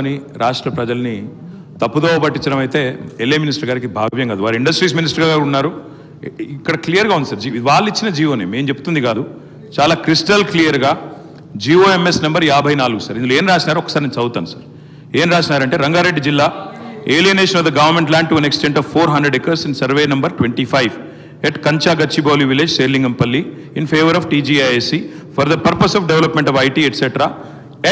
అని రాష్ట్ర ప్రజల్ని తప్పుదోవ పట్టించడం అయితే ఎల్ఏ మినిస్టర్ గారికి భావ్యం కాదు. వారు ఇండస్ట్రీస్ మినిస్టర్ గారు ఉన్నారు. ఇక్కడ క్లియర్గా ఉంది సార్, వాళ్ళు ఇచ్చిన జీవోని మేము చెప్తుంది కాదు, చాలా క్రిస్టల్ క్లియర్గా GOMS నెంబర్ 54 సార్. ఇందులో ఏం రాసినారో ఒకసారి నేను చదువుతాను సార్. ఏం రాసినారంటే, రంగారెడ్డి జిల్లా alienation of the government land to an extent of 400 acres in survey number 25 at Kancha Gachibowli village, Serlingampalli, in favor of TGISC for the purpose of development of IT etc.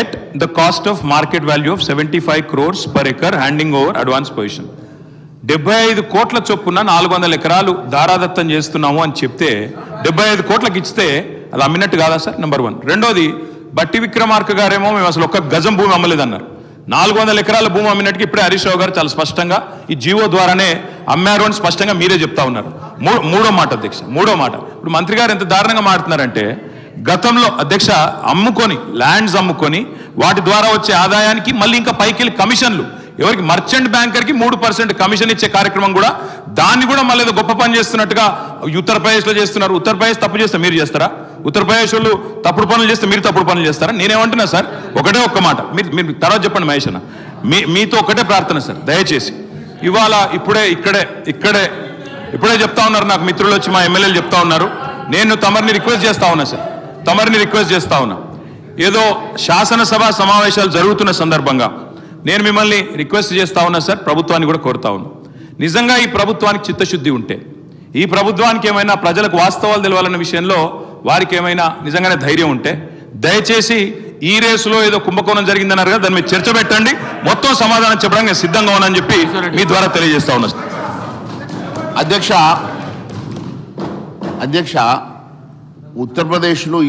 at the cost of market value of 75 crores per acre, handing over advance position. 75 కోట్ల చొప్పున 400 ఎకరాలు దారాదత్తం చేస్తున్నాము అని చెప్తే 75 కోట్లకి ఇస్తే అది అమ్మినట్టు కాదా సార్? నెంబర్ 1. రెండోది, బట్టి విక్రమార్క గారేమో మేము అసలు ఒక్క గజం భూమి అమ్మలేదన్నారు. 400 ఎకరాల భూమి అమ్మినట్టుగా ఇప్పుడే హరీష్ రావు గారు చాలా స్పష్టంగా ఈ జీవో ద్వారానే అమ్మారు అని స్పష్టంగా మీరే చెప్తా ఉన్నారు. మూడో మాట అధ్యక్ష, మూడో మాట, ఇప్పుడు మంత్రి గారు ఎంత దారుణంగా మాట్లాడుతున్నారంటే, గతంలో అధ్యక్ష అమ్ముకొని ల్యాండ్స్ అమ్ముకొని వాటి ద్వారా వచ్చే ఆదాయానికి మళ్ళీ ఇంకా పైకి కమిషన్లు, ఎవరికి మర్చెంట్ బ్యాంకర్కి 3% కమిషన్ ఇచ్చే కార్యక్రమం కూడా, దాన్ని కూడా మళ్ళీ ఏదో గొప్ప పని చేస్తున్నట్టుగా ఉత్తరప్రదేశ్లో చేస్తున్నారు. ఉత్తరప్రదేశ్ తప్పు చేస్తే మీరు చేస్తారా? ఉత్తరప్రదేశ్ వాళ్ళు తప్పుడు పనులు చేస్తే మీరు తప్పుడు పనులు చేస్తారా? నేనేమంటున్నా సార్, ఒకటే ఒక్క మాట, మీరు తర్వాత చెప్పండి మహేష్ అన్న, మీతో ఒకటే ప్రార్థన సార్, దయచేసి ఇవాళ ఇప్పుడే చెప్తా ఉన్నారు నాకు మిత్రులు వచ్చి, మా ఎమ్మెల్యేలు చెప్తా ఉన్నారు, నేను తమరిని రిక్వెస్ట్ చేస్తా ఉన్నా సార్, ఏదో శాసనసభ సమావేశాలు జరుగుతున్న సందర్భంగా నేను మిమ్మల్ని రిక్వెస్ట్ చేస్తా ఉన్నా సార్, ప్రభుత్వాన్ని కూడా కోరుతా ఉన్నా, నిజంగా ఈ ప్రభుత్వానికి చిత్తశుద్ధి ఉంటే, ఈ ప్రభుత్వానికి ఏమైనా ప్రజలకు వాస్తవాలు తెలవాలన్న విషయంలో వారికి ఏమైనా నిజంగానే ధైర్యం ఉంటే, దయచేసి ఈ రేసులో ఏదో కుంభకోణం జరిగిందన్నారు కదా, దాని మీద చర్చ పెట్టండి, మొత్తం సమాధానం చెప్పడానికి నేను సిద్ధంగా ఉన్నానని చెప్పి మీ ద్వారా తెలియజేస్తా ఉన్నా. అధ్యక్ష ఉత్తరప్రదేశ్లో ఈ